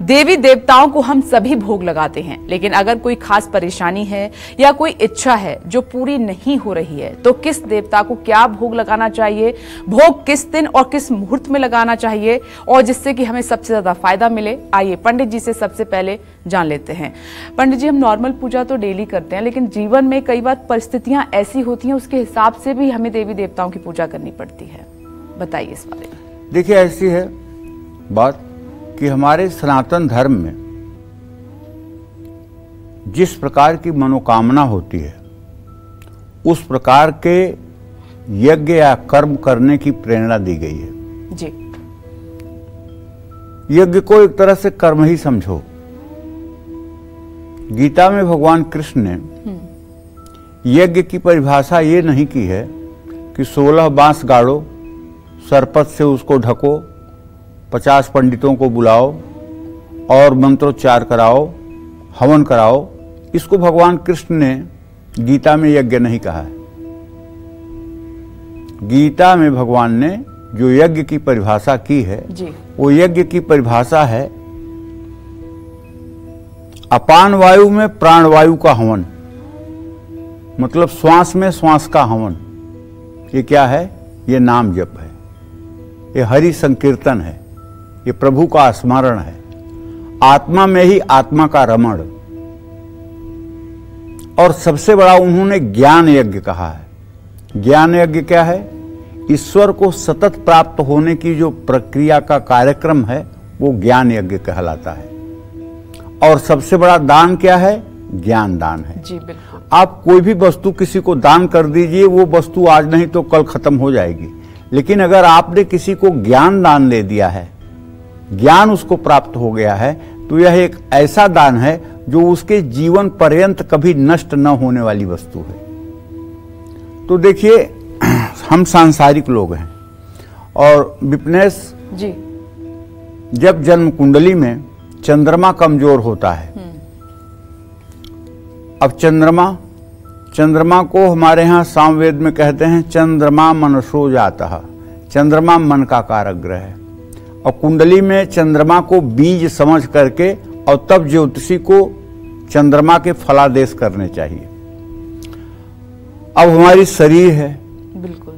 देवी देवताओं को हम सभी भोग लगाते हैं, लेकिन अगर कोई खास परेशानी है या कोई इच्छा है जो पूरी नहीं हो रही है तो किस देवता को क्या भोग लगाना चाहिए, भोग किस दिन और किस मुहूर्त में लगाना चाहिए और जिससे कि हमें सबसे ज्यादा फायदा मिले, आइए पंडित जी से सबसे पहले जान लेते हैं। पंडित जी, हम नॉर्मल पूजा तो डेली करते हैं, लेकिन जीवन में कई बार परिस्थितियां ऐसी होती हैं उसके हिसाब से भी हमें देवी देवताओं की पूजा करनी पड़ती है, बताइए इस बारे में। देखिए, ऐसी है बात कि हमारे सनातन धर्म में जिस प्रकार की मनोकामना होती है उस प्रकार के यज्ञ या कर्म करने की प्रेरणा दी गई है जी। यज्ञ को एक तरह से कर्म ही समझो। गीता में भगवान कृष्ण ने यज्ञ की परिभाषा ये नहीं की है कि 16 बांस गाड़ो, सरपत से उसको ढको, 50 पंडितों को बुलाओ और मंत्रोच्चार कराओ, हवन कराओ। इसको भगवान कृष्ण ने गीता में यज्ञ नहीं कहा है। गीता में भगवान ने जो यज्ञ की परिभाषा की है जी। वो यज्ञ की परिभाषा है अपान वायु में प्राण वायु का हवन, मतलब श्वास में श्वास का हवन। ये क्या है? ये नाम जप है, ये हरि संकीर्तन है, ये प्रभु का स्मरण है। आत्मा में ही आत्मा का रमण। और सबसे बड़ा उन्होंने ज्ञान यज्ञ कहा है। ज्ञान यज्ञ क्या है? ईश्वर को सतत प्राप्त होने की जो प्रक्रिया का कार्यक्रम है वो ज्ञान यज्ञ कहलाता है। और सबसे बड़ा दान क्या है? ज्ञान दान है जी, बिल्कुल। आप कोई भी वस्तु किसी को दान कर दीजिए, वो वस्तु आज नहीं तो कल खत्म हो जाएगी। लेकिन अगर आपने किसी को ज्ञान दान दे दिया है, ज्ञान उसको प्राप्त हो गया है, तो यह एक ऐसा दान है जो उसके जीवन पर्यंत कभी नष्ट न होने वाली वस्तु है। तो देखिए, हम सांसारिक लोग हैं और विपनेश जी, जब जन्म कुंडली में चंद्रमा कमजोर होता है। अब चंद्रमा को हमारे यहाँ सामवेद में कहते हैं चंद्रमा मनसो जाता है। चंद्रमा मन का कारक ग्रह है और कुंडली में चंद्रमा को बीज समझ करके और तब ज्योतिषी को चंद्रमा के फलादेश करने चाहिए। अब हमारी शरीर है, बिल्कुल।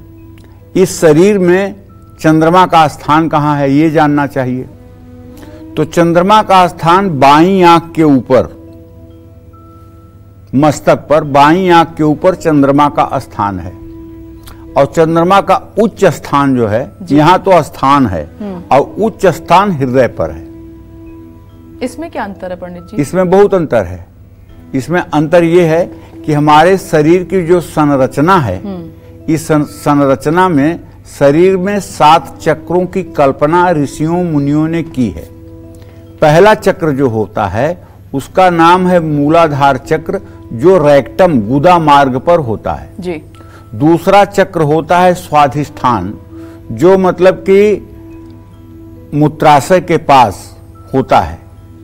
इस शरीर में चंद्रमा का स्थान कहाँ है ये जानना चाहिए। तो चंद्रमा का स्थान बाईं आंख के ऊपर, मस्तक पर बाईं आंख के ऊपर चंद्रमा का स्थान है। और चंद्रमा का उच्च स्थान जो है, यहां तो स्थान है और उच्च स्थान हृदय पर है। इसमें क्या अंतर है पंडित जी? इसमें बहुत अंतर है। इसमें अंतर यह है कि हमारे शरीर की जो संरचना है, इस संरचना में शरीर में 7 चक्रों की कल्पना ऋषियों मुनियों ने की है। पहला चक्र जो होता है उसका नाम है मूलाधार चक्र, जो रेक्टम गुदा मार्ग पर होता है जी। दूसरा चक्र होता है स्वाधिष्ठान, जो मतलब कि मूत्राशय के पास होता है।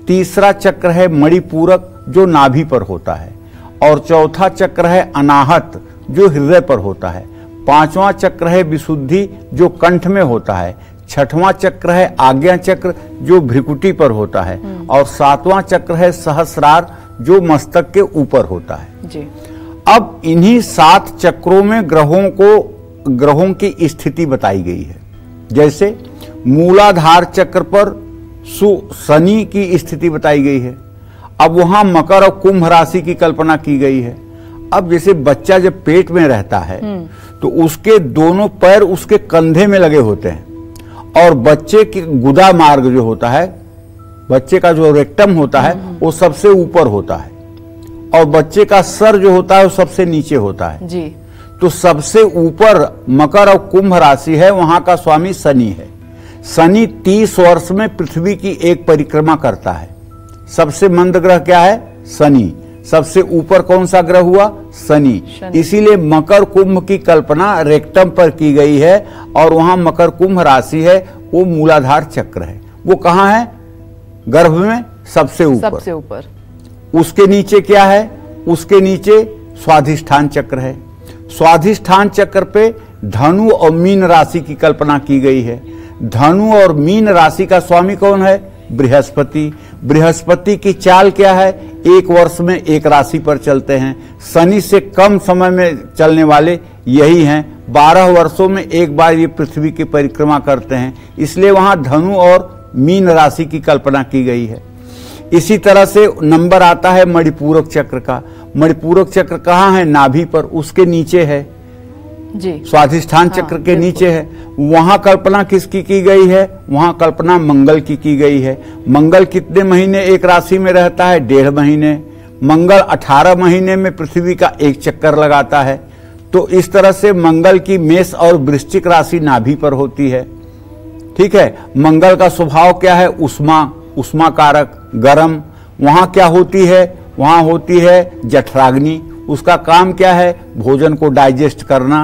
तीसरा चक्र है मणिपूरक, जो नाभि पर होता है। और चौथा चक्र है अनाहत, जो हृदय पर होता है। पांचवा चक्र है विशुद्धि, जो कंठ में होता है। छठवां चक्र है आज्ञा चक्र, जो भ्रिकुटी पर होता है। और सातवां चक्र है सहस्रार, जो मस्तक के ऊपर होता है जी। अब इन्हीं 7 चक्रों में ग्रहों की स्थिति बताई गई है। जैसे मूलाधार चक्र पर शनि की स्थिति बताई गई है। अब वहां मकर और कुंभ राशि की कल्पना की गई है। अब जैसे बच्चा जब पेट में रहता है तो उसके दोनों पैर उसके कंधे में लगे होते हैं और बच्चे की गुदा मार्ग जो होता है, बच्चे का जो रेक्टम होता है वो सबसे ऊपर होता है और बच्चे का सर जो होता है वो सबसे नीचे होता है जी। तो सबसे ऊपर मकर और कुंभ राशि है, वहां का स्वामी शनि है। शनि 30 वर्ष में पृथ्वी की एक परिक्रमा करता है। सबसे मंद ग्रह क्या है? शनि। सबसे ऊपर कौन सा ग्रह हुआ? शनि। इसीलिए मकर कुंभ की कल्पना रेक्टम पर की गई है और वहां मकर कुंभ राशि है, वो मूलाधार चक्र है। वो कहां है? गर्भ में सबसे ऊपर। उसके नीचे क्या है? उसके नीचे स्वाधिष्ठान चक्र है। स्वाधिष्ठान चक्र पे धनु और मीन राशि की कल्पना की गई है। धनु और मीन राशि का स्वामी कौन है? बृहस्पति। बृहस्पति की चाल क्या है? एक वर्ष में एक राशि पर चलते हैं। शनि से कम समय में चलने वाले यही हैं। 12 वर्षों में एक बार ये पृथ्वी की परिक्रमा करते हैं, इसलिए वहां धनु और मीन राशि की कल्पना की गई है। इसी तरह से नंबर आता है मणिपूरक चक्र का। मणिपूरक चक्र कहाँ है? नाभि पर, उसके नीचे है जी। स्वाधिष्ठान चक्र के नीचे है। वहां कल्पना किसकी की गई है? वहां कल्पना मंगल की गई है। मंगल कितने महीने एक राशि में रहता है? 1.5 महीने। मंगल 18 महीने में पृथ्वी का एक चक्कर लगाता है। तो इस तरह से मंगल की मेष और वृश्चिक राशि नाभि पर होती है। ठीक है। मंगल का स्वभाव क्या है? उष्मा कारक, गरम। वहां क्या होती है? वहां होती है जठराग्नि। उसका काम क्या है? भोजन को डाइजेस्ट करना।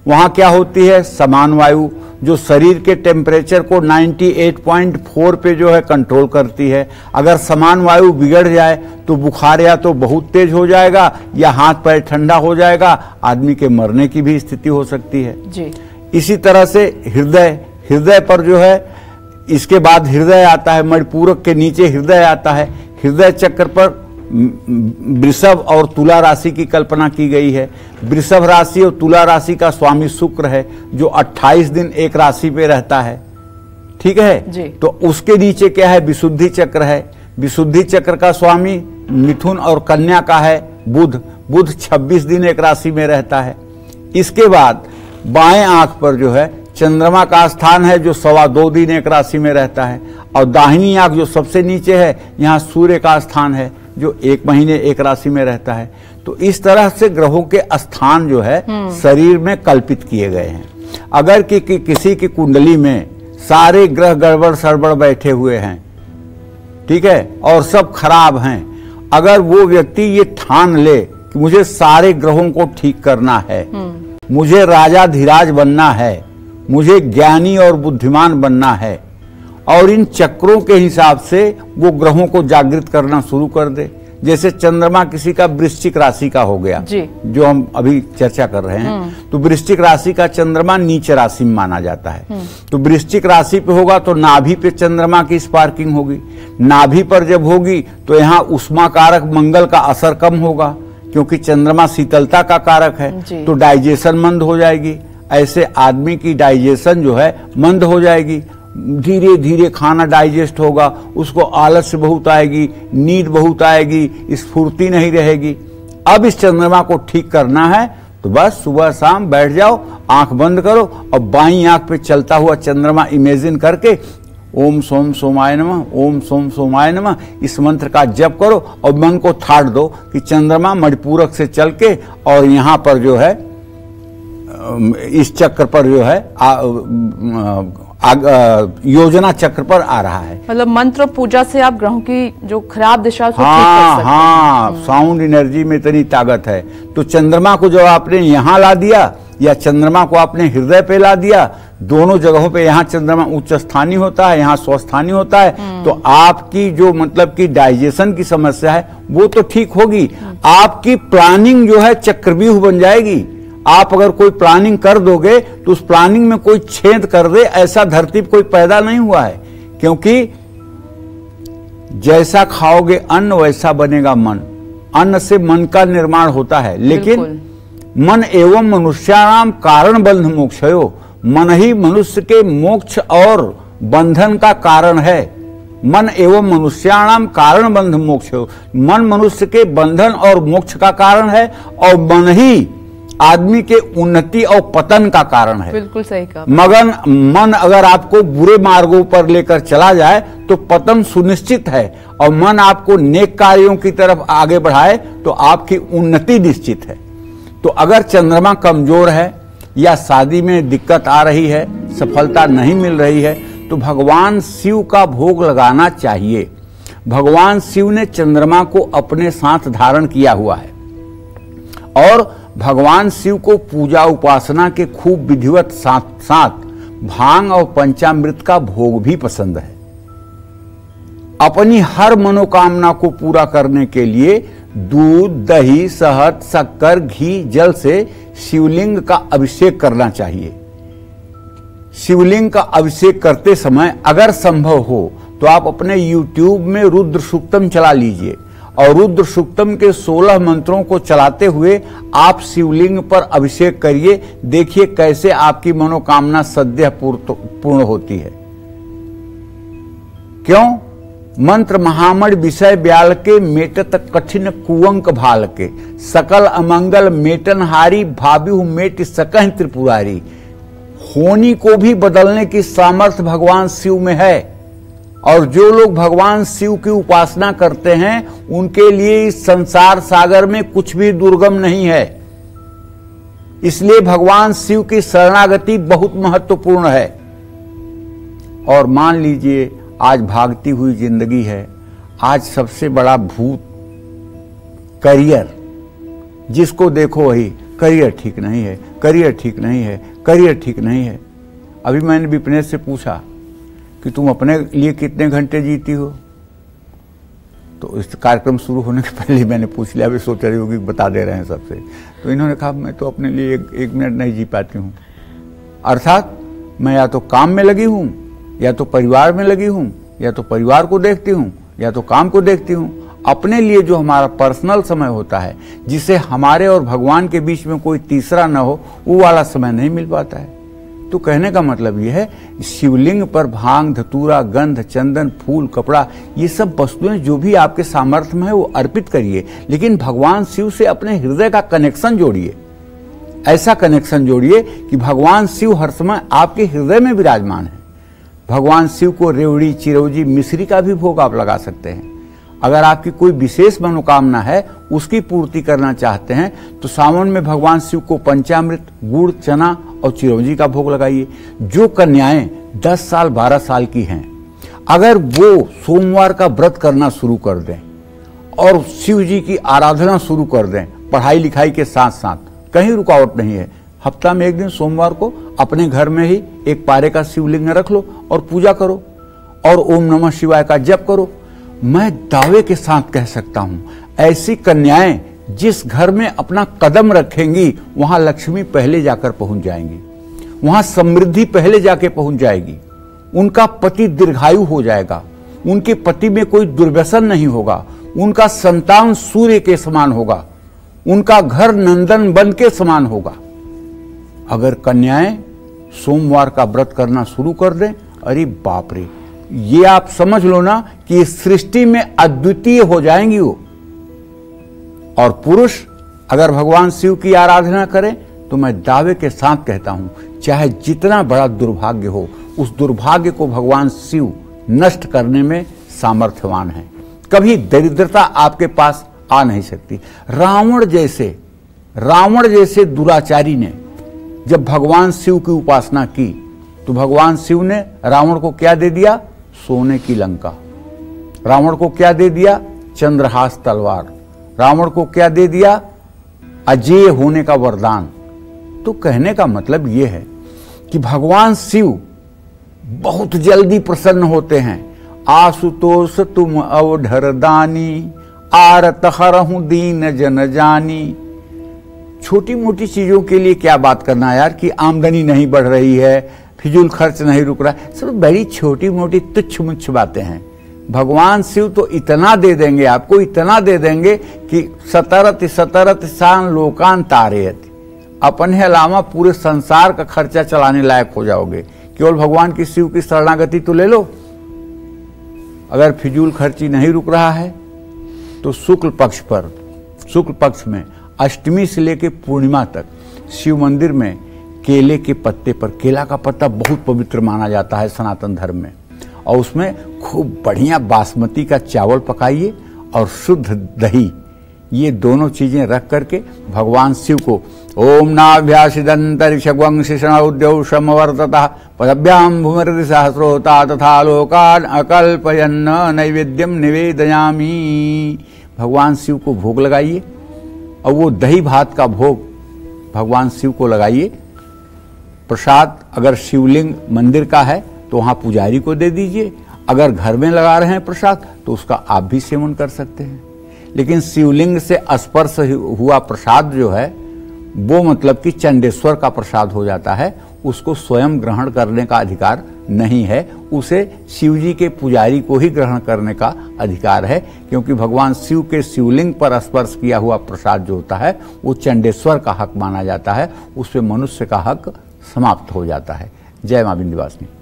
वहां क्या होती है? समान वायु, जो शरीर के टेम्परेचर को 98.4 पे जो है कंट्रोल करती है। अगर समान वायु बिगड़ जाए तो बुखार या तो बहुत तेज हो जाएगा या हाथ पैर ठंडा हो जाएगा, आदमी के मरने की भी स्थिति हो सकती है जी। इसी तरह से हृदय पर जो है, इसके बाद हृदय आता है, मणिपूरक के नीचे हृदय आता है। हृदय चक्र पर वृषभ और तुला राशि की कल्पना की गई है। वृषभ राशि और तुला राशि का स्वामी शुक्र है, जो 28 दिन एक राशि पे रहता है। ठीक है जी। तो उसके नीचे क्या है? विशुद्धि चक्र है। विशुद्धि चक्र का स्वामी मिथुन और कन्या का है बुध। बुध 26 दिन एक राशि में रहता है। इसके बाद बाएं आंख पर जो है चंद्रमा का स्थान है, जो 2.25 दिन एक राशि में रहता है। और दाहिनी आंख जो सबसे नीचे है, यहाँ सूर्य का स्थान है, जो 1 महीने एक राशि में रहता है। तो इस तरह से ग्रहों के स्थान जो है शरीर में कल्पित किए गए हैं। अगर किसी की कुंडली में सारे ग्रह गड़बड़ सड़बड़ बैठे हुए हैं, ठीक है, और सब खराब हैं, अगर वो व्यक्ति ये ठान ले कि मुझे सारे ग्रहों को ठीक करना है, मुझे राजाधिराज बनना है, मुझे ज्ञानी और बुद्धिमान बनना है, और इन चक्रों के हिसाब से वो ग्रहों को जागृत करना शुरू कर दे। जैसे चंद्रमा किसी का वृश्चिक राशि का हो गया जी। जो हम अभी चर्चा कर रहे हैं, तो वृश्चिक राशि का चंद्रमा नीच राशि में माना जाता है। तो वृश्चिक राशि पे होगा तो नाभि पे चंद्रमा की स्पार्किंग होगी। नाभि पर जब होगी तो यहाँ उष्मा कारक मंगल का असर कम होगा, क्योंकि चंद्रमा शीतलता का कारक है। तो डाइजेशन मंद हो जाएगी। ऐसे आदमी की डाइजेशन जो है मंद हो जाएगी। धीरे धीरे खाना डाइजेस्ट होगा, उसको आलस्य बहुत आएगी, नींद बहुत आएगी, स्फूर्ति नहीं रहेगी। अब इस चंद्रमा को ठीक करना है तो बस सुबह शाम बैठ जाओ, आंख बंद करो और बाईं आंख पे चलता हुआ चंद्रमा इमेजिन करके ओम सोम सोमाय नमः, ओम सोम सोमाय नमः, इस मंत्र का जप करो और मन को ठाट दो कि चंद्रमा मणिपूरक से चल के और यहाँ पर जो है इस चक्र पर जो है योजना चक्र पर आ रहा है। मतलब मंत्र पूजा से आप ग्रहों की जो खराब दिशा ठीक कर सकते हैं। साउंड एनर्जी में इतनी ताकत है। तो चंद्रमा को जब आपने यहाँ ला दिया या चंद्रमा को आपने हृदय पे ला दिया, दोनों जगहों पे, यहाँ चंद्रमा उच्च स्थानीय होता है, यहाँ स्वस्थानीय होता है, तो आपकी जो मतलब की डाइजेशन की समस्या है वो तो ठीक होगी। आपकी प्लानिंग जो है चक्रव्यूह बन जाएगी। आप अगर कोई प्लानिंग कर दोगे तो उस प्लानिंग में कोई छेद कर दे, ऐसा धरती पर कोई पैदा नहीं हुआ है। क्योंकि जैसा खाओगे अन्न वैसा बनेगा मन। अन्न से मन का निर्माण होता है, लेकिन मन एवं मनुष्याणाम कारण बंध मोक्षयो, मन ही मनुष्य के मोक्ष और बंधन का कारण है। मन एवं मनुष्याणाम कारण बंध मोक्षयो, मन मनुष्य के बंधन और मोक्ष का कारण है, और मन ही आदमी के उन्नति और पतन का कारण है। बिल्कुल सही कहा। मगर मन अगर आपको बुरे मार्गों पर लेकर चला जाए तो पतन सुनिश्चित है, और मन आपको नेक कार्यों की तरफ आगे बढ़ाए तो आपकी उन्नति निश्चित है। तो अगर चंद्रमा कमजोर है या शादी में दिक्कत आ रही है, सफलता नहीं मिल रही है, तो भगवान शिव का भोग लगाना चाहिए। भगवान शिव ने चंद्रमा को अपने साथ धारण किया हुआ है, और भगवान शिव को पूजा उपासना के खूब विधिवत साथ साथ भांग और पंचामृत का भोग भी पसंद है। अपनी हर मनोकामना को पूरा करने के लिए दूध, दही, शहद, शक्कर, घी, जल से शिवलिंग का अभिषेक करना चाहिए। शिवलिंग का अभिषेक करते समय अगर संभव हो तो आप अपने YouTube में रुद्र सूक्तम चला लीजिए और रुद्र सूक्तम के 16 मंत्रों को चलाते हुए आप शिवलिंग पर अभिषेक करिए। देखिए कैसे आपकी मनोकामना सद्य पूर्ण होती है। क्यों? मंत्र महामण विषय ब्याल के, मेटत कठिन कुवंक भाल के, सकल अमंगल मेटनहारी, भाभी मेट सकह त्रिपुरारी। होनी को भी बदलने की सामर्थ्य भगवान शिव में है और जो लोग भगवान शिव की उपासना करते हैं उनके लिए इस संसार सागर में कुछ भी दुर्गम नहीं है। इसलिए भगवान शिव की शरणागति बहुत महत्वपूर्ण है। और मान लीजिए आज भागती हुई जिंदगी है, आज सबसे बड़ा भूत करियर, जिसको देखो वही करियर ठीक नहीं है, करियर ठीक नहीं है, करियर ठीक नहीं है। अभी मैंने विपनेश से पूछा कि तुम अपने लिए कितने घंटे जीती हो, तो इस कार्यक्रम शुरू होने के पहले मैंने पूछ लिया, अभी सोच रही होगी बता दे रहे हैं सबसे। तो इन्होंने कहा मैं तो अपने लिए एक मिनट नहीं जी पाती हूँ। अर्थात मैं या तो काम में लगी हूँ, या तो परिवार में लगी हूँ, या तो परिवार को देखती हूँ, या तो काम को देखती हूँ। अपने लिए जो हमारा पर्सनल समय होता है, जिसे हमारे और भगवान के बीच में कोई तीसरा न हो, वो वाला समय नहीं मिल पाता है। तो कहने का मतलब यह है, शिवलिंग पर भांग, धतूरा, गंध, चंदन, फूल, कपड़ा, ये सब वस्तुएं जो भी आपके सामर्थ्य में है वो अर्पित करिए, लेकिन भगवान शिव से अपने हृदय का कनेक्शन जोड़िए। ऐसा कनेक्शन जोड़िए कि भगवान शिव हर समय आपके हृदय में विराजमान है। भगवान शिव को रेवड़ी, चिरौंजी, मिश्री का भी भोग आप लगा सकते हैं। अगर आपकी कोई विशेष मनोकामना है, उसकी पूर्ति करना चाहते हैं, तो सावन में भगवान शिव को पंचामृत, गुड़, चना और चिरौंजी का भोग लगाइए। जो कन्याएं 10 साल 12 साल की हैं, अगर वो सोमवार का व्रत करना शुरू कर दें और शिव जी की आराधना शुरू कर दें, पढ़ाई लिखाई के साथ साथ, कहीं रुकावट नहीं है। हफ्ता में एक दिन सोमवार को अपने घर में ही एक पारे का शिवलिंग रख लो और पूजा करो और ओम नमः शिवाय का जप करो। मैं दावे के साथ कह सकता हूं, ऐसी कन्याएं जिस घर में अपना कदम रखेंगी, वहां लक्ष्मी पहले जाकर पहुंच जाएंगी, वहां समृद्धि पहले जाके पहुंच जाएगी। उनका पति दीर्घायु हो जाएगा, उनके पति में कोई दुर्व्यसन नहीं होगा, उनका संतान सूर्य के समान होगा, उनका घर नंदन वन के समान होगा। अगर कन्याएं सोमवार का व्रत करना शुरू कर दें, अरे बाप रे, ये आप समझ लो ना कि इस सृष्टि में अद्वितीय हो जाएंगी वो। और पुरुष अगर भगवान शिव की आराधना करें, तो मैं दावे के साथ कहता हूं, चाहे जितना बड़ा दुर्भाग्य हो, उस दुर्भाग्य को भगवान शिव नष्ट करने में सामर्थ्यवान है। कभी दरिद्रता आपके पास आ नहीं सकती। रावण जैसे दुराचारी ने जब भगवान शिव की उपासना की, तो भगवान शिव ने रावण को क्या दे दिया? सोने की लंका। रावण को क्या दे दिया? चंद्रहास तलवार। रावण को क्या दे दिया? अजेय होने का वरदान। तो कहने का मतलब यह है कि भगवान शिव बहुत जल्दी प्रसन्न होते हैं। आशुतोष तुम अवधर दानी, आरत हरहु दीन जन जानी। छोटी मोटी चीजों के लिए क्या बात करना यार, कि आमदनी नहीं बढ़ रही है, फिजूल खर्च नहीं रुक रहा है, सब बड़ी छोटी मोटी तुच्छ मुच्छ बातें हैं। भगवान शिव तो इतना दे देंगे आपको, इतना दे देंगे कि सतरत शान लोकान तारेयत, अपने अलावा पूरे संसार का खर्चा चलाने लायक हो जाओगे। केवल भगवान की शिव की शरणागति तो ले लो। अगर फिजूल खर्ची नहीं रुक रहा है, तो शुक्ल पक्ष में अष्टमी से लेकर पूर्णिमा तक शिव मंदिर में केले के पत्ते पर, केला का पत्ता बहुत पवित्र माना जाता है सनातन धर्म में, और उसमें खूब बढ़िया बासमती का चावल पकाइए और शुद्ध दही, ये दोनों चीजें रख करके भगवान शिव को ओम नाभ्यासिदंतरिक्षवंशिषणौद्यौषमवर्ततः पदभ्याम भूमि सहस्रोता तथा लोकान अकल्पयन्न नैवेद्यम निवेदयामी। भगवान शिव को भोग लगाइए और वो दही भात का भोग भगवान शिव को लगाइए। प्रसाद अगर शिवलिंग मंदिर का है तो वहां पुजारी को दे दीजिए। अगर घर में लगा रहे हैं प्रसाद, तो उसका आप भी सेवन कर सकते हैं। लेकिन शिवलिंग से स्पर्श हुआ प्रसाद जो है, वो मतलब कि चंडेश्वर का प्रसाद हो जाता है, उसको स्वयं ग्रहण करने का अधिकार नहीं है, उसे शिव जी के पुजारी को ही ग्रहण करने का अधिकार है, क्योंकि भगवान शिव के शिवलिंग पर स्पर्श किया हुआ प्रसाद जो होता है वो चंडेश्वर का हक माना जाता है, उस पे मनुष्य का हक समाप्त हो जाता है। जय मां विंध्यवासिनी।